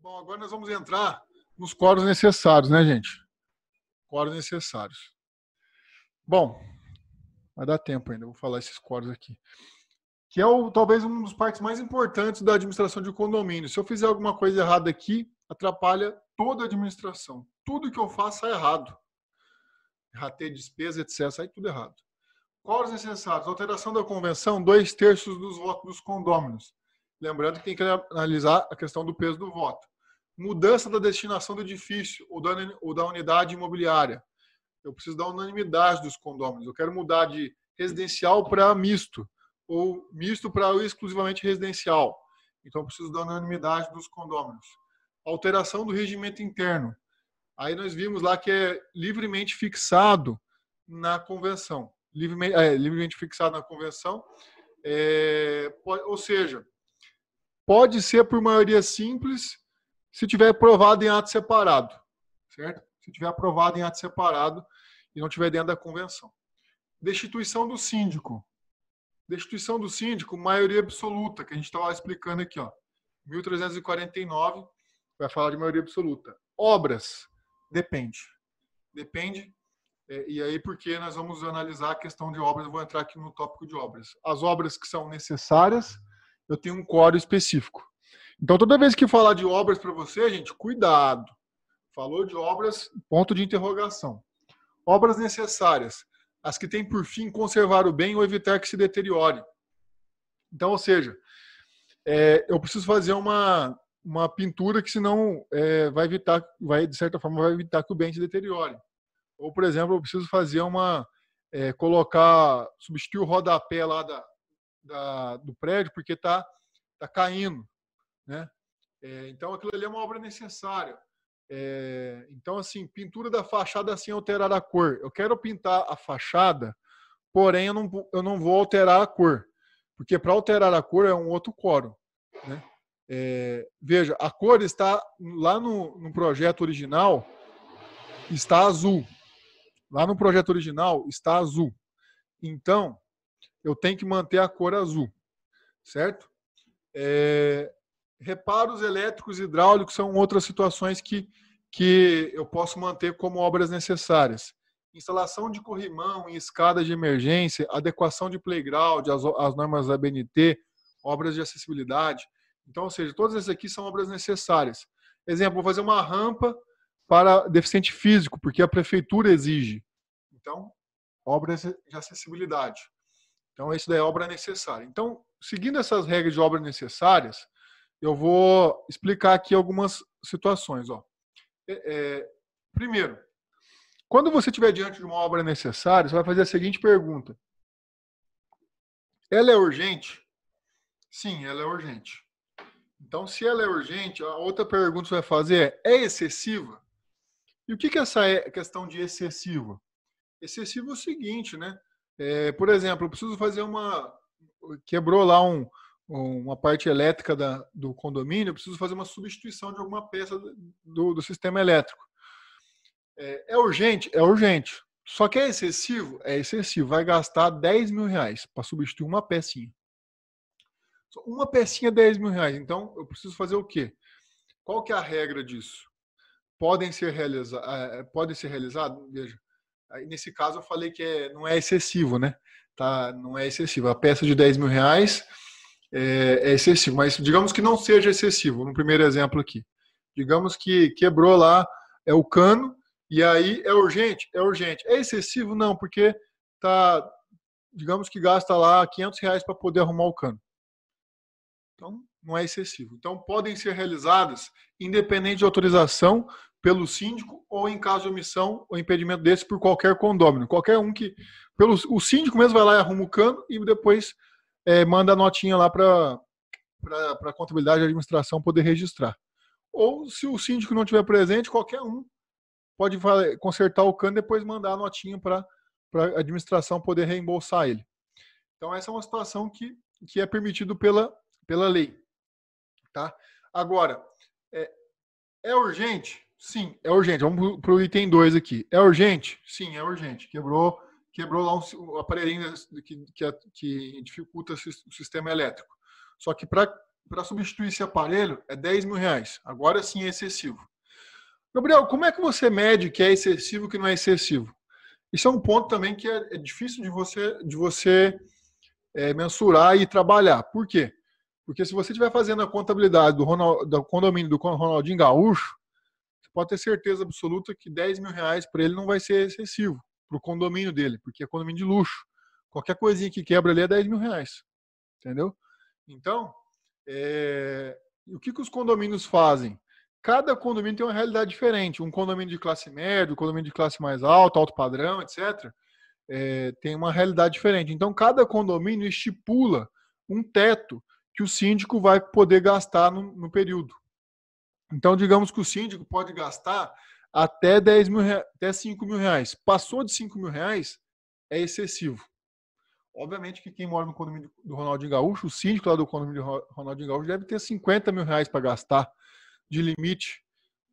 Bom, agora nós vamos entrar nos quóruns necessários, né, gente? Quóruns necessários. Bom, vai dar tempo ainda, vou falar esses quóruns aqui. Que é talvez um dos partes mais importantes da administração de condomínio. Se eu fizer alguma coisa errada aqui, atrapalha toda a administração. Tudo que eu faço sai errado. Ratei despesa, etc. Sai tudo errado. Quóruns necessários. Alteração da convenção, 2/3 dos votos dos condôminos. Lembrando que tem que analisar a questão do peso do voto. Mudança da destinação do edifício ou da unidade imobiliária. Eu preciso da unanimidade dos condôminos. Eu quero mudar de residencial para misto, ou misto para exclusivamente residencial. Então, eu preciso da unanimidade dos condôminos. Alteração do regimento interno. Aí nós vimos lá que é livremente fixado na convenção. Livremente fixado na convenção. Ou seja, pode ser por maioria simples se tiver aprovado em ato separado. Certo? Se tiver aprovado em ato separado e não tiver dentro da convenção. Destituição do síndico. Destituição do síndico, maioria absoluta, que a gente estava explicando aqui, ó. 1349, vai falar de maioria absoluta. Obras, depende. Depende, e aí porque nós vamos analisar a questão de obras, eu vou entrar aqui no tópico de obras. As obras que são necessárias, eu tenho um quórum específico. Então, toda vez que falar de obras para você, gente, cuidado. Falou de obras, ponto de interrogação. Obras necessárias. As que têm por fim conservar o bem ou evitar que se deteriore. Então, ou seja, eu preciso fazer uma pintura que senão de certa forma, vai evitar que o bem se deteriore. Ou, por exemplo, eu preciso fazer substituir o rodapé lá do prédio porque está caindo, né? Então, aquilo ali é uma obra necessária. Então, assim, pintura da fachada sem alterar a cor. Eu quero pintar a fachada, porém eu não vou alterar a cor, porque para alterar a cor é um outro quórum, né? Veja, a cor está lá no projeto original, está azul. Lá no projeto original está azul. Então, eu tenho que manter a cor azul, certo? Reparos elétricos e hidráulicos são outras situações que eu posso manter como obras necessárias. Instalação de corrimão em escadas de emergência, adequação de playground, as normas da BNT, obras de acessibilidade. Então, ou seja, todas essas aqui são obras necessárias. Exemplo, vou fazer uma rampa para deficiente físico, porque a prefeitura exige. Então, obras de acessibilidade. Então, isso daí é obra necessária. Então, seguindo essas regras de obras necessárias, eu vou explicar aqui algumas situações. Ó. Primeiro, quando você estiver diante de uma obra necessária, você vai fazer a seguinte pergunta. Ela é urgente? Sim, ela é urgente. Então, se ela é urgente, a outra pergunta que você vai fazer é excessiva? E o que é essa questão de excessiva? Excessivo é o seguinte, né? Por exemplo, eu preciso fazer quebrou lá uma parte elétrica do condomínio, eu preciso fazer uma substituição de alguma peça do sistema elétrico. É urgente? É urgente. Só que é excessivo? É excessivo. Vai gastar R$10.000 para substituir uma pecinha. Uma pecinha, R$10.000. Então, eu preciso fazer o quê? Qual que é a regra disso? Podem ser realizados? Veja, aí, nesse caso eu falei que não é excessivo, né? Tá? Não é excessivo. A peça de R$10.000 é excessivo, mas digamos que não seja excessivo, no primeiro exemplo aqui. Digamos que quebrou lá o cano, e aí é urgente? É urgente. É excessivo? Não, porque digamos que gasta lá R$500 para poder arrumar o cano. Então, não é excessivo. Então, podem ser realizadas, independente de autorização, pelo síndico ou, em caso de omissão ou impedimento desse, por qualquer condômino. Qualquer um o síndico mesmo vai lá e arruma o cano e depois manda a notinha lá para a contabilidade e administração poder registrar. Ou, se o síndico não estiver presente, qualquer um pode consertar o cano e depois mandar a notinha para a administração poder reembolsar ele. Então, essa é uma situação que é permitido pela lei. Tá? Agora, é urgente? Sim, é urgente. Vamos para o item 2 aqui. É urgente? Sim, é urgente. Quebrou lá um aparelhinho que dificulta o sistema elétrico. Só que para para substituir esse aparelho é R$10.000. Agora sim é excessivo. Gabriel, como é que você mede que é excessivo e que não é excessivo? Isso é um ponto também que é difícil de você mensurar e trabalhar. Por quê? Porque se você estiver fazendo a contabilidade do condomínio do Ronaldinho Gaúcho, você pode ter certeza absoluta que R$10.000 para ele não vai ser excessivo, para o condomínio dele, porque é condomínio de luxo. Qualquer coisinha que quebra ali é R$10.000. Entendeu? Então, o que os condomínios fazem? Cada condomínio tem uma realidade diferente. Um condomínio de classe média, um condomínio de classe mais alta, alto padrão, etc., tem uma realidade diferente. Então, cada condomínio estipula um teto que o síndico vai poder gastar no período. Então, digamos que o síndico pode gastar até R$10.000, até R$5.000. Passou de R$5.000, é excessivo. Obviamente que quem mora no condomínio do Ronaldinho Gaúcho, o síndico lá do condomínio do Ronaldinho Gaúcho deve ter R$50.000 para gastar de limite.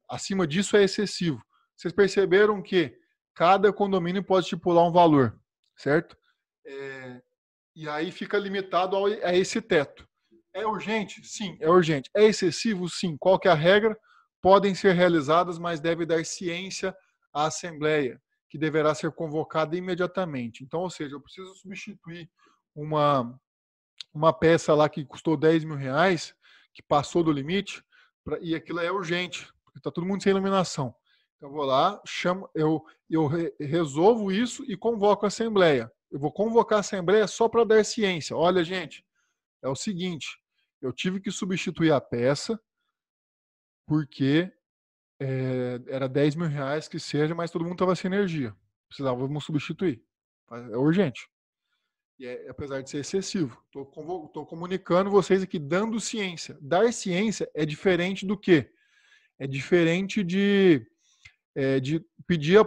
Acima disso é excessivo. Vocês perceberam que cada condomínio pode estipular um valor, certo? E aí fica limitado a esse teto. É urgente? Sim, é urgente. É excessivo? Sim. Qual que é a regra? Podem ser realizadas, mas deve dar ciência à Assembleia, que deverá ser convocada imediatamente. Então, ou seja, eu preciso substituir uma peça lá que custou R$10.000, que passou do limite, e aquilo é urgente, porque está todo mundo sem iluminação. Então, eu vou lá, eu resolvo isso e convoco a Assembleia. Eu vou convocar a Assembleia só para dar ciência. Olha, gente, é o seguinte, eu tive que substituir a peça porque era R$10.000 que seja, mas todo mundo estava sem energia. Precisávamos substituir. É urgente. E apesar de ser excessivo. Estou comunicando vocês aqui, dando ciência. Dar ciência é diferente do quê? É diferente de pedir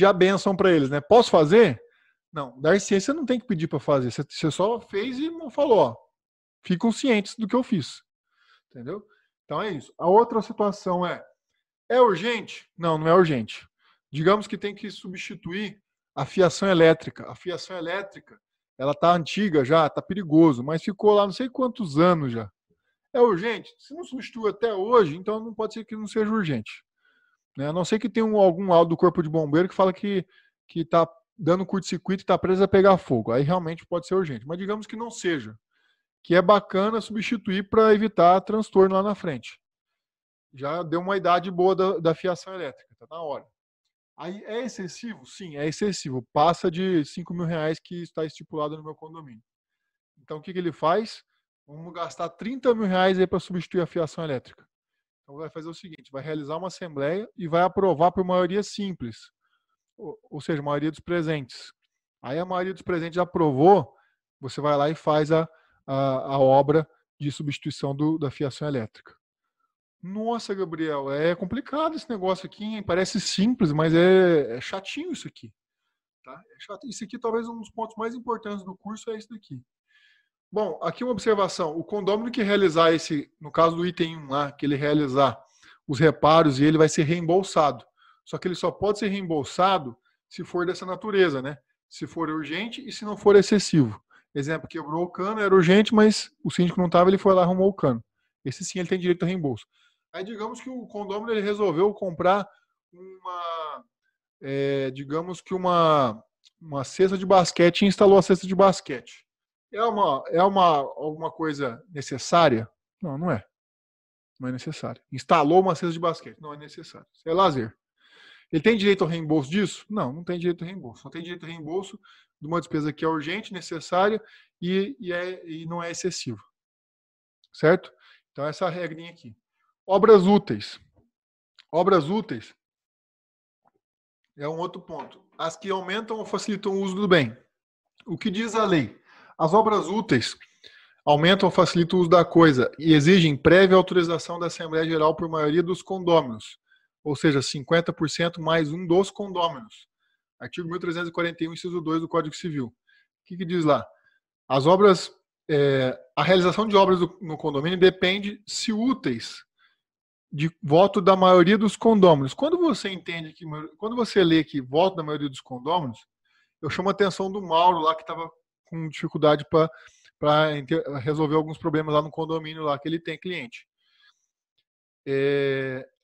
a bênção para eles, né? Posso fazer? Não, dar ciência não tem que pedir para fazer. Você só fez e falou, ó, ficam cientes do que eu fiz. Entendeu? Então é isso. A outra situação é urgente? Não, não é urgente. Digamos que tem que substituir a fiação elétrica. A fiação elétrica, ela está antiga já, está perigoso, mas ficou lá não sei quantos anos já. É urgente? Se não substitui até hoje, então não pode ser que não seja urgente. Né? A não ser que tenha algum laudo do Corpo de Bombeiro que fala que está dando curto-circuito e está preso a pegar fogo. Aí realmente pode ser urgente. Mas digamos que não seja. Que é bacana substituir para evitar transtorno lá na frente. Já deu uma idade boa da fiação elétrica, está na hora. Aí é excessivo? Sim, é excessivo. Passa de R$5.000 que está estipulado no meu condomínio. Então o que ele faz? Vamos gastar R$30.000 aí para substituir a fiação elétrica. Então vai fazer o seguinte, vai realizar uma assembleia e vai aprovar por maioria simples. Ou seja, maioria dos presentes. Aí a maioria dos presentes aprovou, você vai lá e faz a obra de substituição da fiação elétrica. Nossa, Gabriel, é complicado esse negócio aqui, hein? Parece simples, mas é chatinho isso aqui. Tá? É chato. Isso aqui talvez um dos pontos mais importantes do curso é esse daqui. Bom, aqui uma observação. O condômino que realizar no caso do item 1 lá, que ele realizar os reparos e ele vai ser reembolsado. Só que ele só pode ser reembolsado se for dessa natureza, né? Se for urgente e se não for excessivo. Exemplo, quebrou o cano, era urgente, mas o síndico não estava, ele foi lá e arrumou o cano. Esse sim ele tem direito a reembolso. Aí digamos que o condômino ele resolveu comprar uma cesta de basquete e instalou a cesta de basquete. É alguma coisa necessária? Não, não é. Não é necessário. Instalou uma cesta de basquete? Não é necessário. Isso é lazer. Ele tem direito ao reembolso disso? Não, não tem direito ao reembolso. Só tem direito ao reembolso de uma despesa que é urgente, necessária e não é excessiva. Certo? Então essa é a regrinha aqui. Obras úteis. Obras úteis é um outro ponto. As que aumentam ou facilitam o uso do bem. O que diz a lei? As obras úteis aumentam ou facilitam o uso da coisa e exigem prévia autorização da Assembleia Geral por maioria dos condôminos, ou seja, 50% mais um dos condôminos. Artigo 1341, inciso 2 do Código Civil. O que diz lá? As obras, a realização de obras no condomínio depende se úteis de voto da maioria dos condôminos. Quando você lê aqui voto da maioria dos condôminos, eu chamo a atenção do Mauro lá que estava com dificuldade para para resolver alguns problemas lá no condomínio lá que ele tem cliente.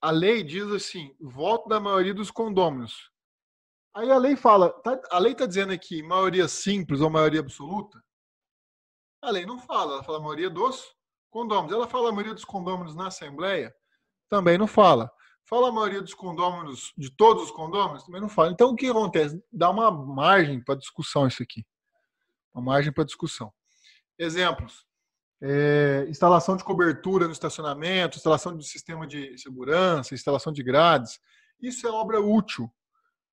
A lei diz assim, voto da maioria dos condôminos. Aí a lei fala, a lei está dizendo aqui maioria simples ou maioria absoluta? A lei não fala, ela fala a maioria dos condôminos. Ela fala a maioria dos condôminos na Assembleia? Também não fala. Fala a maioria dos condôminos, de todos os condôminos? Também não fala. Então o que acontece? Dá uma margem para discussão isso aqui. Uma margem para discussão. Exemplos. Instalação de cobertura no estacionamento, instalação de sistema de segurança, instalação de grades. Isso é obra útil.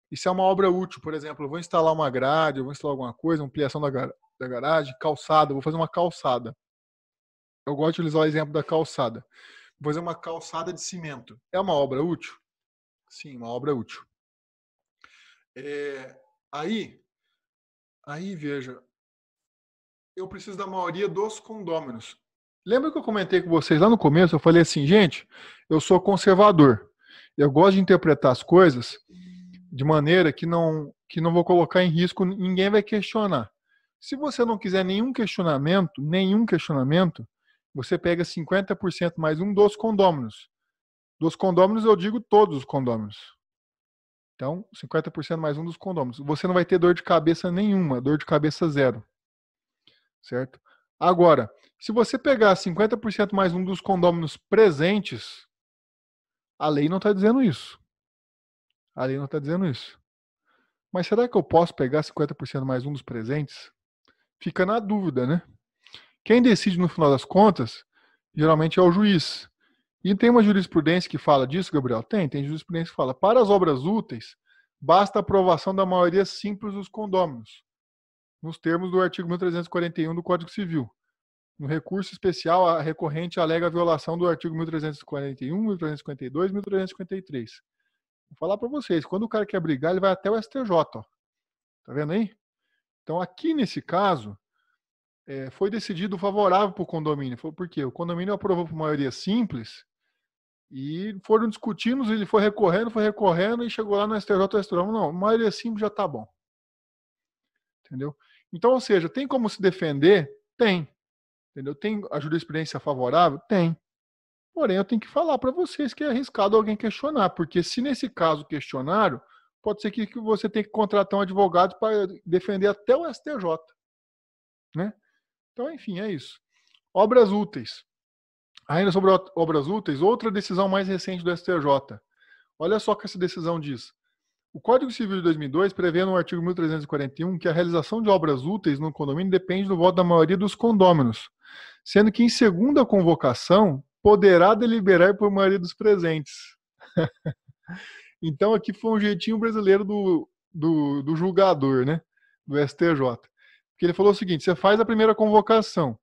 Isso é uma obra útil. Por exemplo, eu vou instalar uma grade, eu vou instalar alguma coisa, ampliação da garagem, calçada, eu vou fazer uma calçada. Eu gosto de utilizar o exemplo da calçada. Vou fazer uma calçada de cimento. É uma obra útil? Sim, uma obra útil. Aí, veja, eu preciso da maioria dos condôminos. Lembra que eu comentei com vocês lá no começo? Eu falei assim, gente, eu sou conservador. Eu gosto de interpretar as coisas de maneira que não vou colocar em risco, ninguém vai questionar. Se você não quiser nenhum questionamento, você pega 50% mais um dos condôminos. Dos condôminos eu digo todos os condôminos. Então, 50% mais um dos condôminos. Você não vai ter dor de cabeça nenhuma, dor de cabeça zero. Certo? Agora, se você pegar 50% mais um dos condôminos presentes, a lei não está dizendo isso. A lei não está dizendo isso. Mas será que eu posso pegar 50% mais um dos presentes? Fica na dúvida, né? Quem decide no final das contas, geralmente é o juiz. E tem uma jurisprudência que fala disso, Gabriel? Tem jurisprudência que fala, para as obras úteis, basta a aprovação da maioria simples dos condôminos, nos termos do artigo 1341 do Código Civil. No recurso especial, a recorrente alega a violação do artigo 1341, 1352 e 1353. Vou falar para vocês, quando o cara quer brigar, ele vai até o STJ. Ó. Tá vendo aí? Então, aqui nesse caso, foi decidido favorável para o condomínio. Por quê? O condomínio aprovou por maioria simples e foram discutindo, ele foi recorrendo e chegou lá no STJ, o STJ, não, maioria simples já tá bom. Entendeu? Então, ou seja, tem como se defender? Tem. Entendeu? Tem a jurisprudência favorável? Tem. Porém, eu tenho que falar para vocês que é arriscado alguém questionar, porque se nesse caso questionaram, pode ser que você tenha que contratar um advogado para defender até o STJ. Né? Então, enfim, é isso. Obras úteis. Ainda sobre obras úteis, outra decisão mais recente do STJ. Olha só o que essa decisão diz. O Código Civil de 2002 prevê no artigo 1341 que a realização de obras úteis no condomínio depende do voto da maioria dos condôminos, sendo que em segunda convocação poderá deliberar por maioria dos presentes. Então aqui foi um jeitinho brasileiro do julgador, né? Do STJ. Porque ele falou o seguinte, você faz a primeira convocação,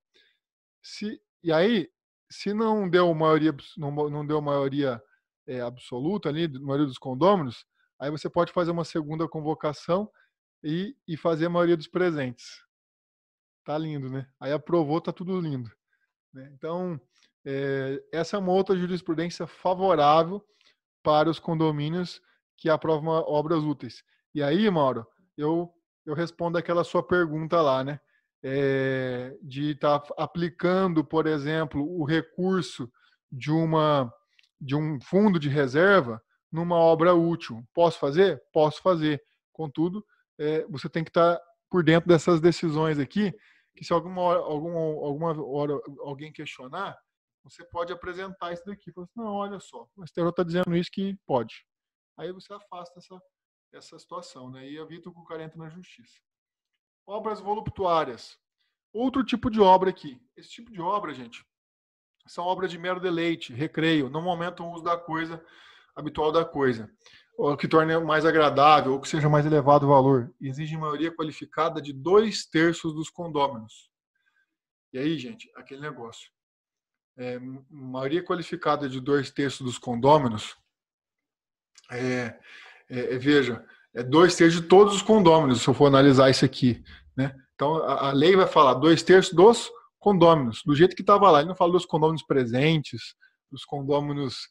e aí, se não deu maioria, não deu maioria absoluta ali, maioria dos condôminos, aí você pode fazer uma segunda convocação e fazer a maioria dos presentes. Tá lindo, né? Aí aprovou, tá tudo lindo. Né? Então, essa é uma outra jurisprudência favorável para os condomínios que aprovam obras úteis. E aí, Mauro, eu respondo aquela sua pergunta lá, né? De estar aplicando, por exemplo, o recurso de um fundo de reserva numa obra útil. Posso fazer? Posso fazer. Contudo, você tem que estar por dentro dessas decisões aqui, que se alguma hora alguém questionar, você pode apresentar isso daqui. Fala assim, não, olha só, o STJ está dizendo isso que pode. Aí você afasta essa situação, né? E evita que o cara entre na justiça. Obras voluptuárias. Outro tipo de obra aqui. Esse tipo de obra, gente, são obras de mero deleite, recreio, não aumentam o uso da coisa, habitual da coisa, ou que torne mais agradável, ou que seja mais elevado o valor. Exige maioria qualificada de 2/3 dos condôminos. E aí, gente, aquele negócio. Maioria qualificada de 2/3 dos condôminos, veja, 2/3 de todos os condôminos, se eu for analisar isso aqui, né? Então, a lei vai falar 2/3 dos condôminos, do jeito que estava lá. Ele não fala dos condôminos presentes, dos condôminos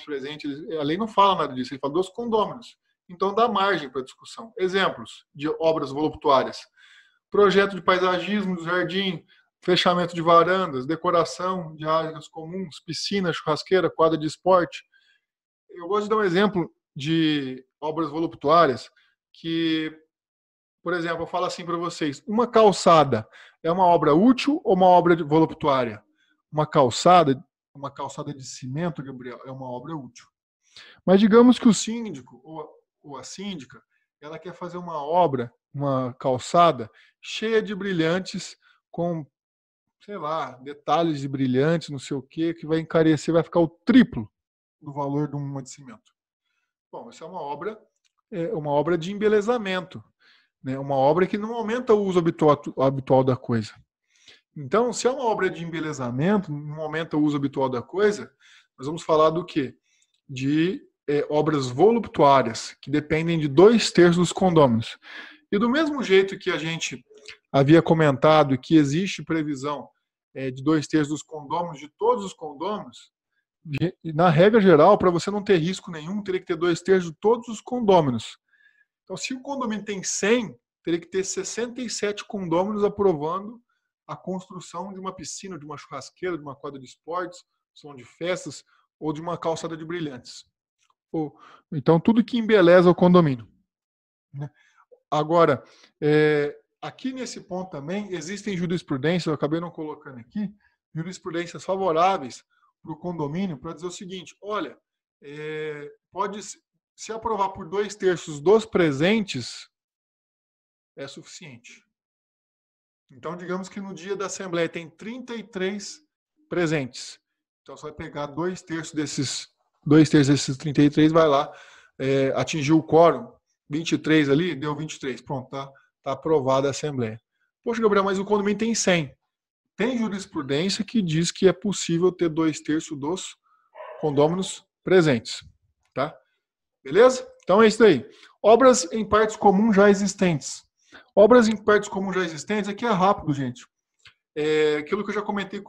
presentes. A lei não fala nada disso, ele fala dos condôminos. Então, dá margem para discussão. Exemplos de obras voluptuárias. projeto de paisagismo do jardim, fechamento de varandas, decoração de áreas comuns, piscina, churrasqueira, quadra de esporte. Eu gosto de dar um exemplo de obras voluptuárias que, por exemplo, eu falo assim para vocês, uma calçada é uma obra útil ou uma obra voluptuária? Uma calçada de cimento, Gabriel, é uma obra útil. Mas digamos que o síndico ou a síndica, ela quer fazer uma obra, uma calçada cheia de brilhantes, com, sei lá, detalhes de brilhantes, não sei o quê, que vai encarecer, vai ficar o triplo do valor de uma de cimento. Bom, isso é uma obra de embelezamento, né? Uma obra que não aumenta o uso habitual da coisa. Então, se é uma obra de embelezamento, não aumenta o uso habitual da coisa, nós vamos falar do quê? De obras voluptuárias, que dependem de 2/3 dos condôminos. E do mesmo jeito que a gente havia comentado que existe previsão de 2/3 dos condôminos, de todos os condôminos, na regra geral, para você não ter risco nenhum, teria que ter 2/3 de todos os condôminos. Então, se o condomínio tem 100, teria que ter 67 condôminos aprovando a construção de uma piscina, de uma churrasqueira, de uma quadra de esportes, salão de festas ou de uma calçada de brilhantes. Então, tudo que embeleza o condomínio. Agora, aqui nesse ponto também, existem jurisprudências, eu acabei não colocando aqui, jurisprudências favoráveis para o condomínio para dizer o seguinte, olha, pode se aprovar por 2/3 dos presentes, é suficiente. Então, digamos que no dia da Assembleia tem 33 presentes. Então, você vai pegar 2/3 desses 33, vai lá, atingiu o quórum, 23 ali, deu 23. Pronto, tá aprovada a Assembleia. Poxa, Gabriel, mas o condomínio tem 100. Tem jurisprudência que diz que é possível ter 2/3 dos condôminos presentes. Tá? Beleza? Então é isso daí. Obras em partes comuns já existentes. Obras em partes comuns já existentes, aqui é rápido, gente. Aquilo que eu já comentei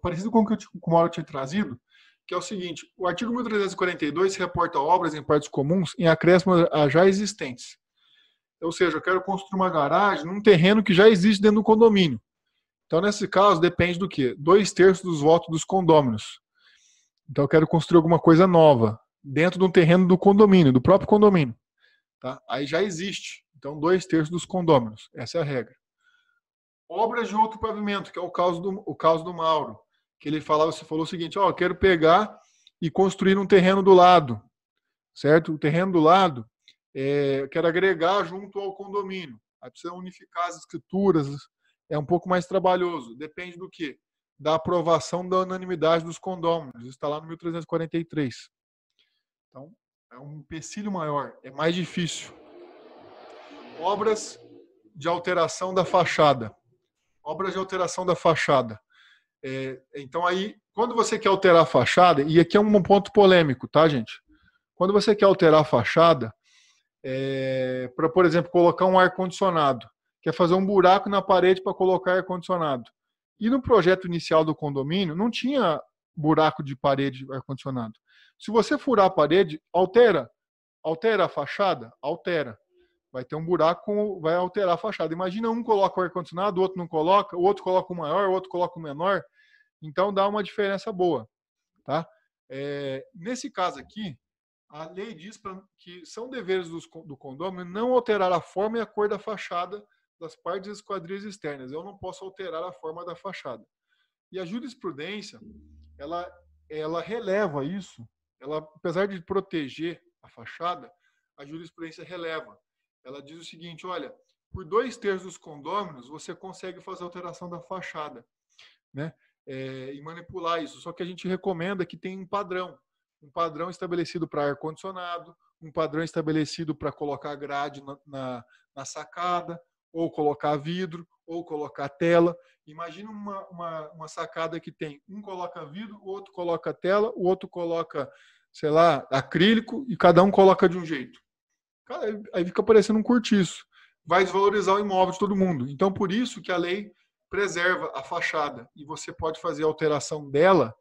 parecido com o que o Mauro tinha trazido, que é o seguinte, o artigo 1342 reporta obras em partes comuns em acréscimo a já existentes. Ou seja, eu quero construir uma garagem num terreno que já existe dentro do condomínio. Então, nesse caso, depende do quê? 2/3 dos votos dos condôminos. Então, eu quero construir alguma coisa nova dentro de um terreno do condomínio, do próprio condomínio. Tá? Aí já existe. Então, 2/3 dos condôminos. Essa é a regra. Obras de outro pavimento, que é o caso do Mauro. Que ele falou o seguinte, eu quero pegar e construir um terreno do lado. Certo? O terreno do lado, eu quero agregar junto ao condomínio. Aí precisa unificar as escrituras, é um pouco mais trabalhoso. Depende do quê? Da aprovação da unanimidade dos condôminos. Isso está lá no 1343. Então, é um empecilho maior, é mais difícil. Obras de alteração da fachada. Obras de alteração da fachada. Então, aí, quando você quer alterar a fachada, e aqui é um ponto polêmico, tá, gente? Quando você quer alterar a fachada, para, por exemplo, colocar um ar-condicionado, quer fazer um buraco na parede para colocar ar-condicionado. E no projeto inicial do condomínio, não tinha buraco de parede ar-condicionado. Se você furar a parede, altera a fachada? Altera. Vai ter um buraco, vai alterar a fachada. Imagina um coloca o ar-condicionado, o outro não coloca, o outro coloca o maior, o outro coloca o menor. Então dá uma diferença boa. Tá? Nesse caso aqui, a lei diz que são deveres do condomínio não alterar a forma e a cor da fachada das partes e esquadrias externas. Eu não posso alterar a forma da fachada. E a jurisprudência, ela releva isso. Ela, apesar de proteger a fachada, a jurisprudência releva. Ela diz o seguinte, olha, por 2/3 dos condôminos, você consegue fazer alteração da fachada, né? E manipular isso. Só que a gente recomenda que tenha um padrão estabelecido para ar-condicionado, um padrão estabelecido para colocar grade na sacada, ou colocar vidro, ou colocar tela. Imagina uma sacada que tem, um coloca vidro, o outro coloca tela, o outro coloca, sei lá, acrílico, e cada um coloca de um jeito. Cara, aí fica parecendo um cortiço. Vai desvalorizar o imóvel de todo mundo. Então, por isso que a lei preserva a fachada. E você pode fazer a alteração dela,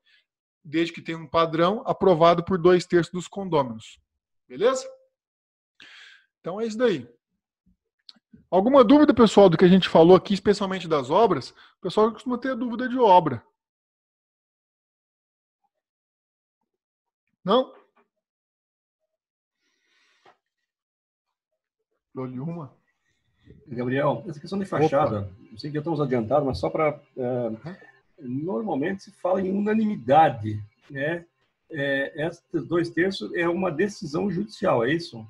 desde que tenha um padrão aprovado por 2/3 dos condôminos. Beleza? Então, é isso daí. Alguma dúvida, pessoal, do que a gente falou aqui, especialmente das obras? O pessoal costuma ter dúvida de obra. Não? Dou-lhe uma. Gabriel, essa questão de Opa. fachada, eu sei que já estamos adiantados, mas só para... normalmente se fala em unanimidade, né? Esses 2/3 é uma decisão judicial, é isso?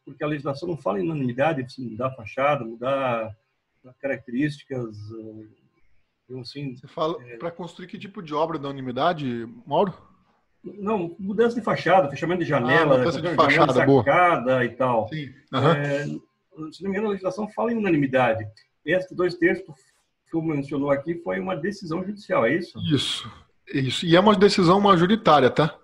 Porque a legislação não fala em unanimidade, se mudar a fachada, mudar características, assim... Você fala para construir que tipo de obra da unanimidade, Mauro? Não, mudança de fachada, fechamento de Ah, janela, mudança de janela de fachada, boa. sacada e tal. Sim. Se não me engano, a legislação fala em unanimidade. Esses 2/3 que o mencionou aqui foi uma decisão judicial, é isso? Isso. E é uma decisão majoritária, tá?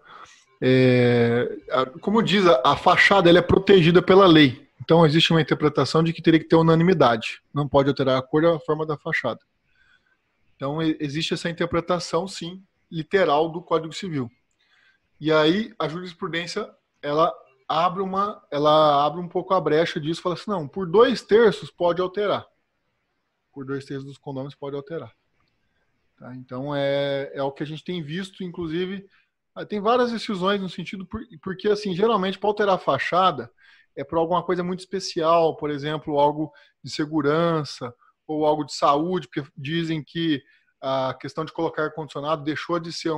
Como diz, a fachada ela é protegida pela lei. Então, existe uma interpretação de que teria que ter unanimidade. Não pode alterar a cor e a forma da fachada. Então, existe essa interpretação, sim, literal do Código Civil. E aí, a jurisprudência, ela abre um pouco a brecha disso, fala assim, não, por 2/3 pode alterar. Por 2/3 dos condôminos pode alterar. Tá? Então, é o que a gente tem visto, inclusive, tem várias decisões no sentido, porque, assim, geralmente, para alterar a fachada, é por alguma coisa muito especial, por exemplo, algo de segurança, ou algo de saúde, porque dizem que a questão de colocar ar-condicionado deixou de ser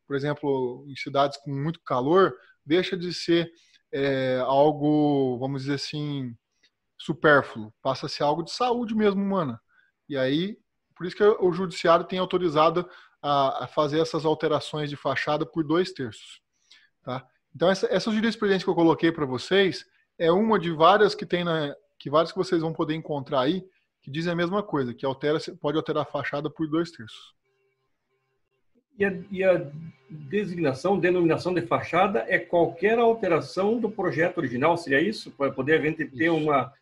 por exemplo, em cidades com muito calor, deixa de ser algo, vamos dizer assim, supérfluo. Passa a ser algo de saúde mesmo humana. E aí, por isso que o judiciário tem autorizado a fazer essas alterações de fachada por 2/3. Tá? Então, essa jurisprudência que eu coloquei para vocês é uma de várias que tem várias que vocês vão poder encontrar aí, que dizem a mesma coisa, que pode alterar a fachada por 2/3. E a denominação de fachada é qualquer alteração do projeto original, seria isso? Para poder a gente ter uma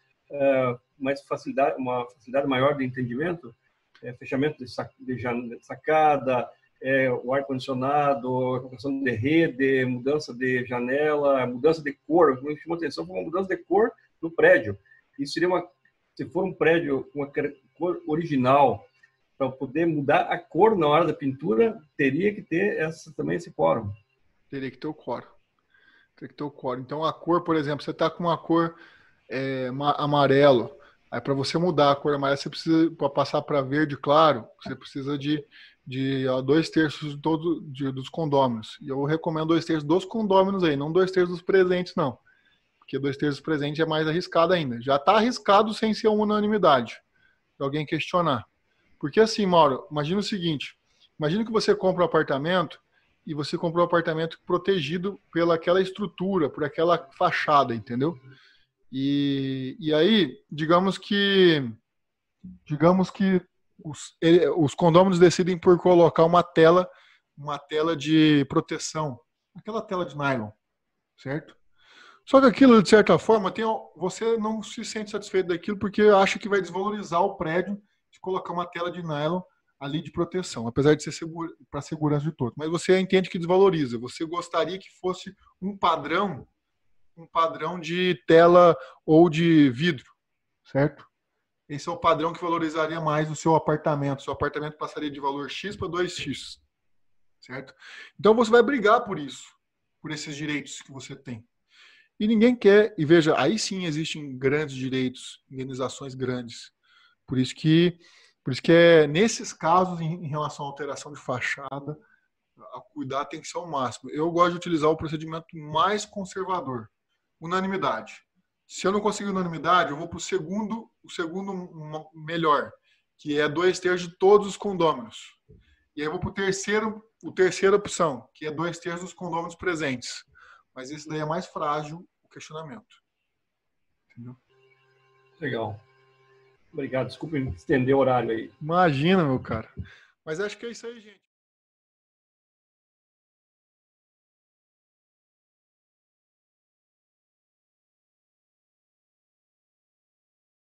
facilidade maior de entendimento? Fechamento de sacada, o ar-condicionado, a colocação de rede, mudança de janela, mudança de cor. O que me chamou a atenção foi uma mudança de cor no prédio. Isso seria se for um prédio com uma cor original, para poder mudar a cor na hora da pintura, teria que ter também esse quórum. Teria que ter o quórum. Então, a cor, por exemplo, você está com uma cor amarelo. Aí, para você mudar a cor amarela, você precisa, para passar para verde claro, você precisa de 2/3 dos condôminos. E eu recomendo 2/3 dos condôminos aí, não 2/3 dos presentes, não. Porque 2/3 dos presentes é mais arriscado ainda. Já está arriscado sem ser uma unanimidade. Se alguém questionar. Porque assim, Mauro, imagina o seguinte, imagina que você compra um apartamento e você comprou um apartamento protegido pelaquela estrutura, por aquela fachada, entendeu? E aí, digamos que os condôminos decidem por colocar uma tela de proteção, aquela tela de nylon, certo? Só que aquilo, de certa forma, você não se sente satisfeito daquilo porque acha que vai desvalorizar o prédio de colocar uma tela de nylon ali de proteção, apesar de ser para a segurança de todos. Mas você entende que desvaloriza. Você gostaria que fosse um padrão de tela ou de vidro, certo? Esse é o padrão que valorizaria mais o seu apartamento. O seu apartamento passaria de valor X para 2X, certo? Então você vai brigar por isso, por esses direitos que você tem. E ninguém quer, e veja, aí sim existem grandes direitos, indenizações grandes. Por isso que nesses casos, em relação à alteração de fachada, a cuidar tem que ser o máximo. Eu gosto de utilizar o procedimento mais conservador, unanimidade. Se eu não conseguir unanimidade, eu vou para o segundo melhor, que é 2/3 de todos os condôminos. E aí eu vou para a terceira opção, que é 2/3 dos condôminos presentes. Mas esse daí é mais frágil, o questionamento. Entendeu? Legal. Obrigado. Desculpe estender o horário aí. Imagina, meu cara. Mas acho que é isso aí, gente.